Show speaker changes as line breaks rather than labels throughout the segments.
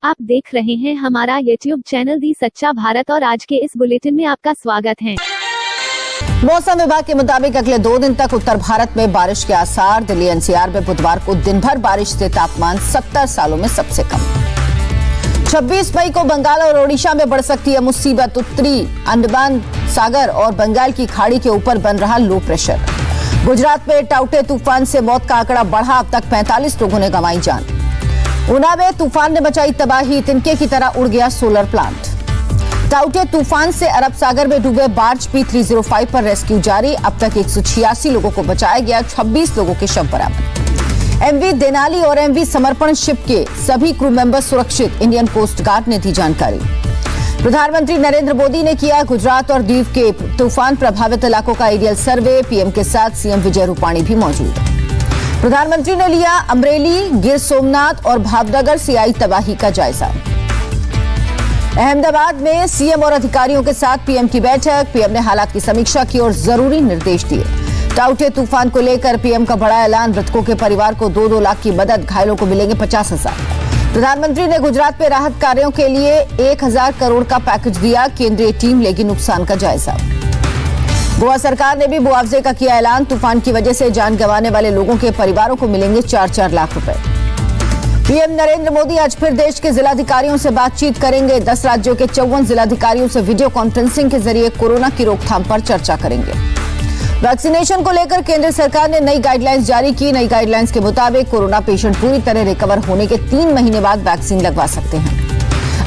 आप देख रहे हैं हमारा YouTube चैनल दी सच्चा भारत और आज के इस बुलेटिन में आपका स्वागत है।
मौसम विभाग के मुताबिक अगले 2 दिन तक उत्तर भारत में बारिश के आसार। दिल्ली एनसीआर में बुधवार को दिन भर बारिश से तापमान 70 सालों में सबसे कम। 26 मई को बंगाल और ओडिशा में बढ़ सकती है मुसीबत। उत्तरी अंडमान सागर और बंगाल की खाड़ी के ऊपर बन रहा लो प्रेशर। गुजरात में टाउटे तूफान से मौत का आंकड़ा बढ़ा, अब तक 45 लोगों ने गंवाई जान। ऊना में तूफान ने मचाई तबाही, तिनके की तरह उड़ गया सोलर प्लांट। टाउटे तूफान से अरब सागर में डूबे बार्ज P305 पर रेस्क्यू जारी, अब तक 186 लोगों को बचाया गया, 26 लोगों के शव बरामद। MV देनाली और MV समर्पण शिप के सभी क्रू मेंबर सुरक्षित, इंडियन कोस्ट गार्ड ने दी जानकारी। प्रधानमंत्री नरेंद्र मोदी ने किया गुजरात और दीव के तूफान प्रभावित इलाकों का एरियल सर्वे, पीएम के साथ सीएम विजय रूपाणी भी मौजूद। प्रधानमंत्री ने लिया अमरेली, गिर सोमनाथ और भावनगर से आई तबाही का जायजा। अहमदाबाद में सीएम और अधिकारियों के साथ पीएम की बैठक, पीएम ने हालात की समीक्षा की और जरूरी निर्देश दिए। टाउटे तूफान को लेकर पीएम का बड़ा ऐलान, मृतकों के परिवार को 2-2 लाख की मदद, घायलों को मिलेंगे 50,000। प्रधानमंत्री ने गुजरात में राहत कार्यों के लिए 1,000 करोड़ का पैकेज दिया, केंद्रीय टीम लेगी नुकसान का जायजा। गोवा सरकार ने भी मुआवजे का किया ऐलान, तूफान की वजह से जान गंवाने वाले लोगों के परिवारों को मिलेंगे 4-4 लाख रुपए। पीएम नरेंद्र मोदी आज फिर देश के जिलाधिकारियों से बातचीत करेंगे। 10 राज्यों के 54 जिलाधिकारियों से वीडियो कॉन्फ्रेंसिंग के जरिए कोरोना की रोकथाम पर चर्चा करेंगे। वैक्सीनेशन को लेकर केंद्र सरकार ने नई गाइडलाइंस जारी की। नई गाइडलाइंस के मुताबिक कोरोना पेशेंट पूरी तरह रिकवर होने के 3 महीने बाद वैक्सीन लगवा सकते हैं।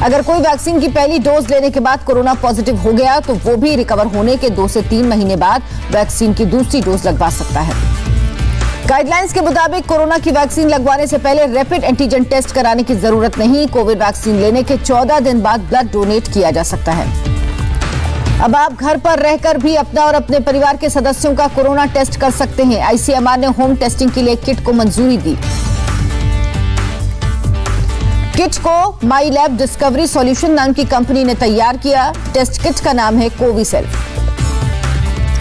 अगर कोई वैक्सीन की पहली डोज लेने के बाद कोरोना पॉजिटिव हो गया तो वो भी रिकवर होने के 2 से 3 महीने बाद वैक्सीन की दूसरी डोज लगवा सकता है। गाइडलाइंस के मुताबिक कोरोना की वैक्सीन लगवाने से पहले रैपिड एंटीजन टेस्ट कराने की जरूरत नहीं। कोविड वैक्सीन लेने के 14 दिन बाद ब्लड डोनेट किया जा सकता है। अब आप घर पर रहकर भी अपना और अपने परिवार के सदस्यों का कोरोना टेस्ट कर सकते हैं। आईसीएमआर ने होम टेस्टिंग के लिए किट को मंजूरी दी। किट को माई लैब डिस्कवरी सॉल्यूशन नाम की कंपनी ने तैयार किया। टेस्ट किट का नाम है कोविसेल्फ।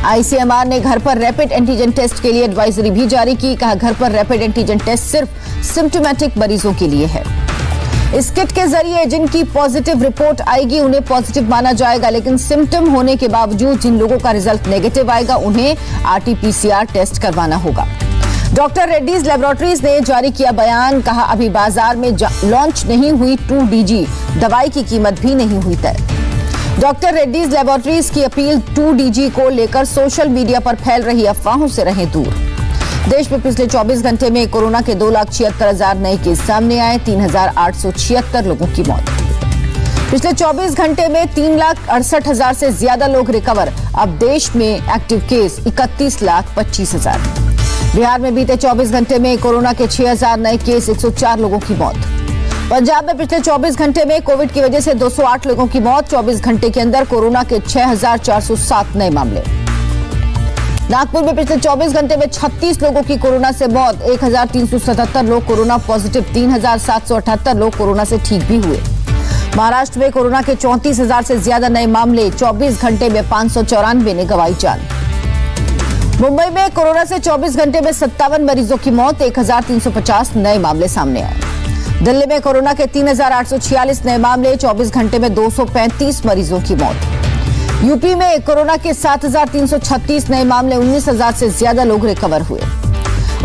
आईसीएमआर ने घर पर रैपिड एंटीजन टेस्ट के लिए एडवाइजरी भी जारी की। कहा, घर पर रैपिड एंटीजन टेस्ट सिर्फ सिम्टोमेटिक मरीजों के लिए है। इस किट के जरिए जिनकी पॉजिटिव रिपोर्ट आएगी उन्हें पॉजिटिव माना जाएगा, लेकिन सिम्टम होने के बावजूद जिन लोगों का रिजल्ट नेगेटिव आएगा उन्हें RT-PCR टेस्ट करवाना होगा। डॉक्टर रेड्डीज लैबोरेटरीज ने जारी किया बयान। कहा, अभी बाजार में लॉन्च नहीं हुई 2DG दवाई की कीमत भी नहीं हुई तय। डॉक्टर रेड्डीज लैबोरेटरीज की अपील 2DG को लेकर सोशल मीडिया पर फैल रही अफवाहों से रहें दूर। देश में पिछले 24 घंटे में कोरोना के 2,76,000 नए केस सामने आए, 3,876 लोगों की मौत। पिछले 24 घंटे में 3,68,000 से ज्यादा लोग रिकवर। अब देश में एक्टिव केस 31,25,000। बिहार में बीते 24 घंटे में कोरोना के 6,000 नए केस, 104 लोगों की मौत। पंजाब में पिछले 24 घंटे में कोविड की वजह से 208 लोगों की मौत। 24 घंटे के अंदर कोरोना के 6,407 नए मामले। नागपुर में पिछले 24 घंटे में 36 लोगों की कोरोना से मौत। 1,377 लोग कोरोना पॉजिटिव, 3,778 लोग कोरोना से ठीक भी हुए। महाराष्ट्र में कोरोना के 34,000 से ज्यादा नए मामले। 24 घंटे में 594 ने गंवाई जान। मुंबई में कोरोना से 24 घंटे में 57 मरीजों की मौत, 1,350 नए मामले सामने आए। दिल्ली में कोरोना के 3,846 नए मामले, 24 घंटे में 235 मरीजों की मौत। यूपी में कोरोना के 7,336 नए मामले, 19,000 से ज्यादा लोग रिकवर हुए।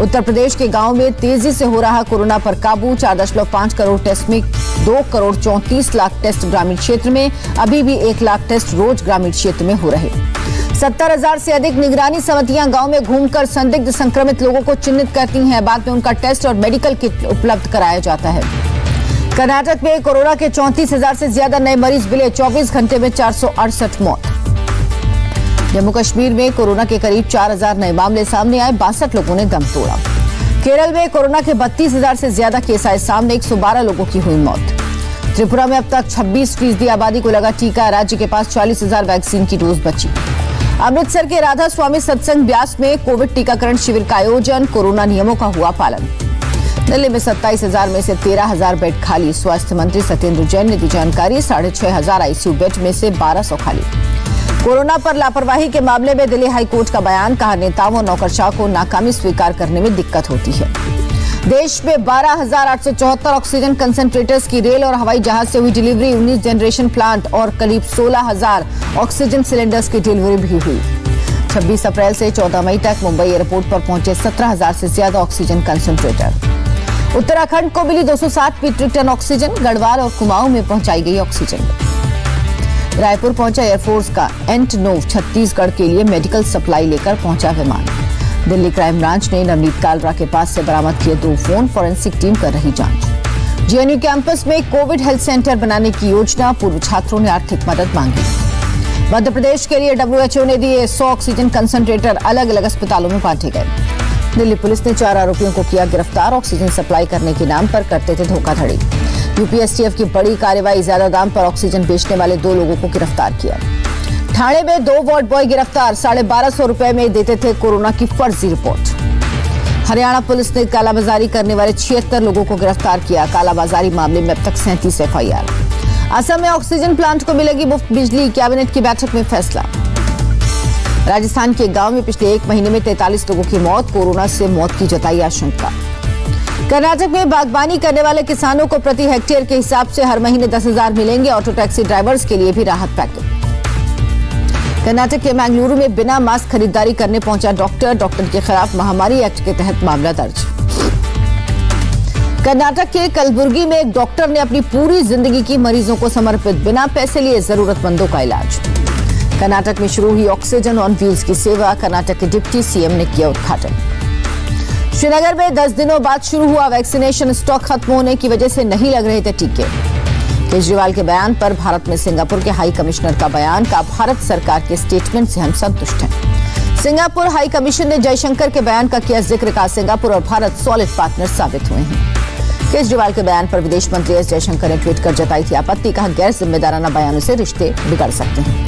उत्तर प्रदेश के गांव में तेजी से हो रहा कोरोना पर काबू। 4.5 करोड़ टेस्ट में 2,34,00,000 टेस्ट ग्रामीण क्षेत्र में, अभी भी 1 लाख टेस्ट रोज ग्रामीण क्षेत्र में हो रहे। 70,000 से अधिक निगरानी समितियां गांव में घूमकर संदिग्ध संक्रमित लोगों को चिन्हित करती हैं। बाद में उनका टेस्ट और मेडिकल किट उपलब्ध कराया जाता है। कर्नाटक में कोरोना के 34,000 से ज्यादा नए मरीज मिले, 24 घंटे में 468 मौत। जम्मू कश्मीर में कोरोना के करीब 4,000 नए मामले सामने आए, 62 लोगों ने दम तोड़ा। केरल में कोरोना के 32,000 से ज्यादा केस आए सामने, 112 लोगों की हुई मौत। त्रिपुरा में अब तक 26% आबादी को लगा टीका। राज्य के पास 40,000 वैक्सीन की डोज बची। अमृतसर के राधा स्वामी सत्संग ब्यास में कोविड टीकाकरण शिविर का आयोजन, कोरोना नियमों का हुआ पालन। दिल्ली में 27,000 में से 13,000 बेड खाली। स्वास्थ्य मंत्री सत्येंद्र जैन ने दी जानकारी। 6,500 आईसीयू बेड में से 1200 खाली। कोरोना पर लापरवाही के मामले में दिल्ली हाईकोर्ट का बयान। कहा, नेताओं और नौकरशाह को नाकामी स्वीकार करने में दिक्कत होती है। देश में 12,874 ऑक्सीजन कंसंट्रेटर्स की रेल और हवाई जहाज से हुई डिलीवरी, 19 जनरेशन प्लांट और करीब 16,000 ऑक्सीजन सिलेंडर्स की डिलीवरी भी हुई। 26 अप्रैल से 14 मई तक मुंबई एयरपोर्ट पर पहुंचे 17,000 से ज्यादा ऑक्सीजन कंसंट्रेटर। उत्तराखंड को मिली 260 मीट्रिक टन ऑक्सीजन, गढ़वाल और कुमाऊं में पहुंचाई गई ऑक्सीजन। रायपुर पहुंचा एयरफोर्स का एंटनोव, छत्तीसगढ़ के लिए मेडिकल सप्लाई लेकर पहुंचा विमान। दिल्ली क्राइम ब्रांच ने नवनीत कालरा के पास से बरामद किए 2 फोन, फॉरेंसिक टीम कर रही जांच। जेएनयू कैंपस में कोविड हेल्थ सेंटर बनाने की योजना, पूर्व छात्रों ने आर्थिक मदद मांगी। मध्य प्रदेश के लिए WHO ने दिए 100 ऑक्सीजन कंसंट्रेटर, अलग अलग अस्पतालों में बांटे गए। दिल्ली पुलिस ने 4 आरोपियों को किया गिरफ्तार, ऑक्सीजन सप्लाई करने के नाम पर करते थे धोखाधड़ी। यूपीएसटीएफ की बड़ी कार्रवाई, ज्यादा दाम पर ऑक्सीजन बेचने वाले 2 लोगों को गिरफ्तार किया। ठाणे में 2 वार्ड बॉय गिरफ्तार, 1250 रुपए में देते थे कोरोना की फर्जी रिपोर्ट। हरियाणा पुलिस ने कालाबाजारी करने वाले 76 लोगों को गिरफ्तार किया। कालाबाजारी मामले में अब तक 37 FIR। असम में ऑक्सीजन प्लांट को मिलेगी मुफ्त बिजली, कैबिनेट की बैठक में फैसला। राजस्थान के गांव में पिछले 1 महीने में 43 लोगों की मौत, कोरोना से मौत की जताई आशंका। कर्नाटक में बागबानी करने वाले किसानों को प्रति हेक्टेयर के हिसाब से हर महीने 10,000 मिलेंगे। ऑटो टैक्सी ड्राइवर्स के लिए भी राहत पैकेज। कर्नाटक के मैंगलुरु में बिना मास्क खरीदारी करने पहुंचा डॉक्टर के खिलाफ महामारी एक्ट के तहत मामला दर्ज। कर्नाटक के कलबुर्गी में एक डॉक्टर ने अपनी पूरी जिंदगी की मरीजों को समर्पित, बिना पैसे लिए जरूरतमंदों का इलाज। कर्नाटक में शुरू हुई ऑक्सीजन ऑन व्हील्स की सेवा, कर्नाटक के डिप्टी सीएम ने किया उद्घाटन। श्रीनगर में 10 दिनों बाद शुरू हुआ वैक्सीनेशन, स्टॉक खत्म होने की वजह से नहीं लग रहे थे टीके। केजरीवाल के बयान पर भारत में सिंगापुर के हाई कमिश्नर का बयान, का भारत सरकार के स्टेटमेंट से हम संतुष्ट हैं। सिंगापुर हाई कमिश्नर ने जयशंकर के बयान का किया जिक्र, का सिंगापुर और भारत सॉलिड पार्टनर साबित हुए हैं। केजरीवाल के बयान पर विदेश मंत्री एस जयशंकर ने ट्वीट कर जताई थी आपत्ति, कहा गैर जिम्मेदाराना बयानों से रिश्ते बिगड़ सकते हैं।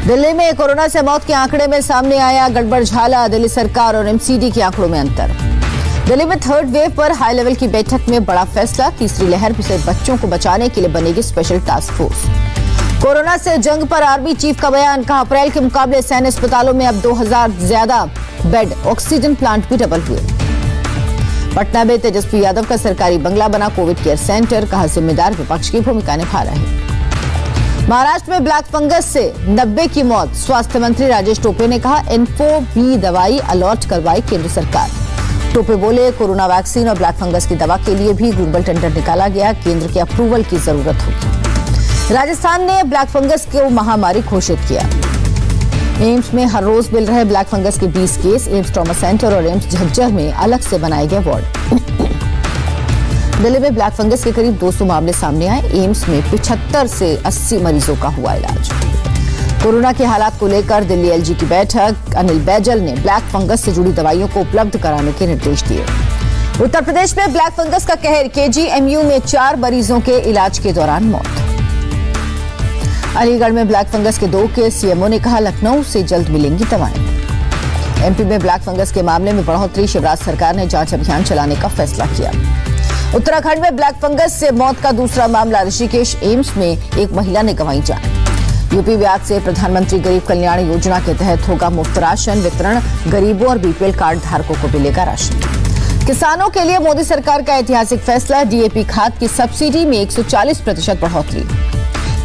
दिल्ली में कोरोना से मौत के आंकड़े में सामने आया गड़बड़ झाला, दिल्ली सरकार और एमसीडी के आंकड़ों में अंतर। दिल्ली में 3rd वेव पर हाई लेवल की बैठक में बड़ा फैसला, तीसरी लहर से बच्चों को बचाने के लिए बनेगी स्पेशल टास्क फोर्स। कोरोना से जंग पर आर्मी चीफ का बयान, कहा अप्रैल के मुकाबले सैन्य अस्पतालों में अब 2000 ज्यादा बेड, ऑक्सीजन प्लांट भी डबल हुए। पटना में तेजस्वी यादव का सरकारी बंगला बना कोविड केयर सेंटर, कहा जिम्मेदार विपक्ष की भूमिका निभा रहे। महाराष्ट्र में ब्लैक फंगस से 90 की मौत, स्वास्थ्य मंत्री राजेश टोपे ने कहा इन्फो-बी दवाई अलॉट करवाई केंद्र सरकार। टोपे बोले कोरोना वैक्सीन और ब्लैक फंगस की दवा के लिए भी ग्लोबल टेंडर निकाला गया, केंद्र के अप्रूवल की जरूरत होगी। राजस्थान ने ब्लैक फंगस को महामारी घोषित किया। एम्स में हर रोज मिल रहे ब्लैक फंगस के 20 केस, एम्स ट्रॉमा सेंटर और एम्स झज्जर में अलग से बनाए गए वार्ड। दिल्ली में ब्लैक फंगस के करीब 200 मामले सामने आए, एम्स में 75 से 80 मरीजों का हुआ इलाज। कोरोना के हालात को लेकर दिल्ली एलजी की बैठक, अनिल बैजल ने ब्लैक फंगस से जुड़ी दवाइयों को उपलब्ध कराने के निर्देश दिए। उत्तर प्रदेश में ब्लैक फंगस का कहर, केजीएमयू में 4 मरीजों के इलाज के दौरान मौत। अलीगढ़ में ब्लैक फंगस के 2 केस, सीएमओ ने कहा लखनऊ से जल्द मिलेंगी दवाएं। एमपी में ब्लैक फंगस के मामले में बढ़ोतरी, शिवराज सरकार ने जांच अभियान चलाने का फैसला किया। उत्तराखंड में ब्लैक फंगस से मौत का दूसरा मामला, ऋषिकेश एम्स में एक महिला ने गंवाई जान। यूपी ब्याज से प्रधानमंत्री गरीब कल्याण योजना के तहत होगा मुफ्त राशन वितरण, गरीबों और बीपीएल कार्ड धारकों को मिलेगा राशन। किसानों के लिए मोदी सरकार का ऐतिहासिक फैसला, डीएपी खाद की सब्सिडी में 140% बढ़ोतरी।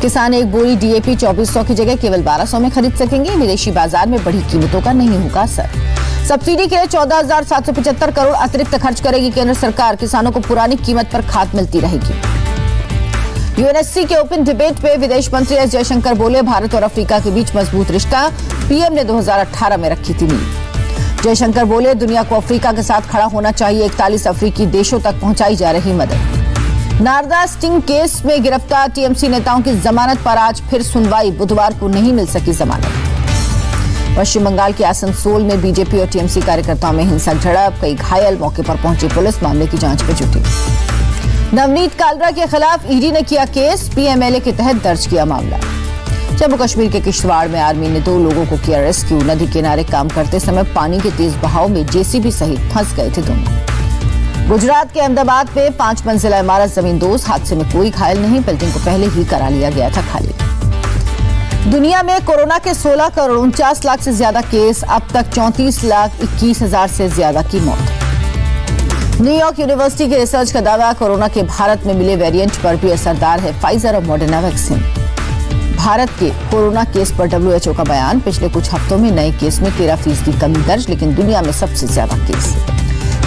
किसान एक बोरी डीएपी 2400 की जगह केवल 1200 में खरीद सकेंगे, विदेशी बाजार में बढ़ी कीमतों का नहीं होगा असर। सब्सिडी के लिए 14,775 करोड़ अतिरिक्त खर्च करेगी केंद्र सरकार, किसानों को पुरानी कीमत पर खाद मिलती रहेगी। यूएनएससी के ओपन डिबेट पे विदेश मंत्री एस जयशंकर बोले भारत और अफ्रीका के बीच मजबूत रिश्ता, पीएम ने 2018 में रखी थी नींव। जयशंकर बोले दुनिया को अफ्रीका के साथ खड़ा होना चाहिए, 41 अफ्रीकी देशों तक पहुंचाई जा रही मदद। नारदा स्टिंग केस में गिरफ्तार टीएमसी नेताओं की जमानत पर आज फिर सुनवाई, बुधवार को नहीं मिल सकी जमानत। पश्चिम बंगाल के आसनसोल में बीजेपी और टीएमसी कार्यकर्ताओं में हिंसक झड़प, कई घायल, मौके पर पहुंची पुलिस मामले की जांच में जुटी। नवनीत कालरा के खिलाफ ईडी ने किया केस, पीएमएलए के तहत दर्ज किया मामला। जम्मू कश्मीर के किश्तवाड़ में आर्मी ने 2 लोगों को किया रेस्क्यू, नदी किनारे काम करते समय पानी के तेज बहाव में जेसीबी सहित फंस गए थे दोनों। गुजरात के अहमदाबाद में 5 मंजिला इमारत जमींदोज, हादसे में कोई घायल नहीं, बिल्डिंग को पहले ही करा लिया गया था खाली। दुनिया में कोरोना के 16 करोड़ 49 लाख से ज्यादा केस, अब तक 34,21,000 से ज्यादा की मौत। न्यूयॉर्क यूनिवर्सिटी के रिसर्च का दावा, कोरोना के भारत में मिले वेरिएंट पर भी असरदार है फाइजर और मॉडर्ना वैक्सीन। भारत के कोरोना केस पर WHO का बयान, पिछले कुछ हफ्तों में नए केस में 13% कमी दर्ज, लेकिन दुनिया में सबसे ज्यादा केस।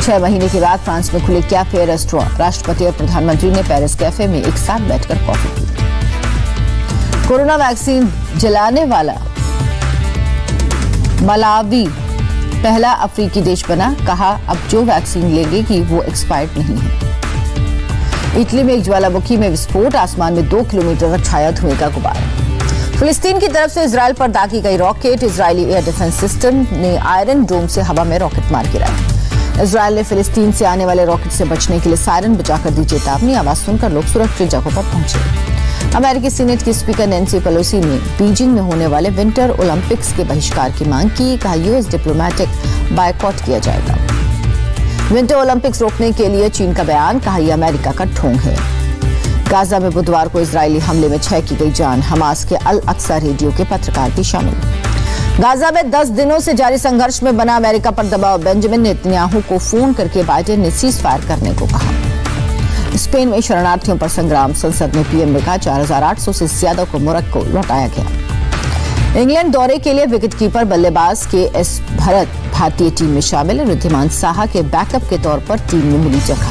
6 महीने के बाद फ्रांस में खुले कैफे रेस्टोरेंट, राष्ट्रपति और प्रधानमंत्री ने पेरिस कैफे में एक साथ बैठकर कॉफी पी। कोरोना वैक्सीन जलाने वाला मलावी पहला अफ्रीकी देश बना, कहा अब जो वैक्सीन लेंगे कि वो एक्सपायर्ड नहीं है। इटली में एक ज्वालामुखी में विस्फोट, आसमान में 2 किलोमीटर तक छाया धुएं का गुब्बारा। फिलिस्तीन की तरफ से इजराइल पर दागी गई rocket, Israeli air defence system ने आयरन डोम से हवा में रॉकेट मार गिराया। इजराइल ने फिलिस्तीन से आने वाले रॉकेट से बचने के लिए सायरन बजाकर दी चेतावनी, आवाज सुनकर लोग सुरक्षित जगहों पर पहुंचे। अमेरिकी सीनेट की स्पीकर नैन्सी पेलोसी ने बीजिंग में होने वाले विंटर ओलंपिक्स के बहिष्कार की मांग की, कहा यूएस डिप्लोमेटिक बायकॉट किया जाएगा। विंटर ओलंपिक्स रोकने के लिए चीन का बयान, कहा यह अमेरिका का ढोंग है। गाजा में बुधवार को इजरायली हमले में 6 की गई जान, हमास के अल अक्सा रेडियो के पत्रकार भी शामिल। गाजा में 10 दिनों से जारी संघर्ष में बना अमेरिका पर दबाव, बेंजामिन नेतन्याहू को फोन करके बाइडेन ने सीज फायर करने को कहा। स्पेन में शरणार्थियों पर संग्राम, संसद में पीएम ने कहा 4800 से ज्यादा को मोरक्को लौटाया गया। इंग्लैंड दौरे के लिए विकेटकीपर बल्लेबाज KS भरत भारतीय टीम में शामिल है, रिद्धिमान साहा के बैकअप के तौर पर टीम में मिली जगह।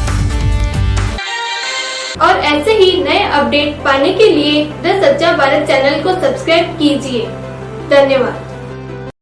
और ऐसे ही नए अपडेट पाने के लिए द सच्चा भारत चैनल को सब्सक्राइब कीजिए। धन्यवाद।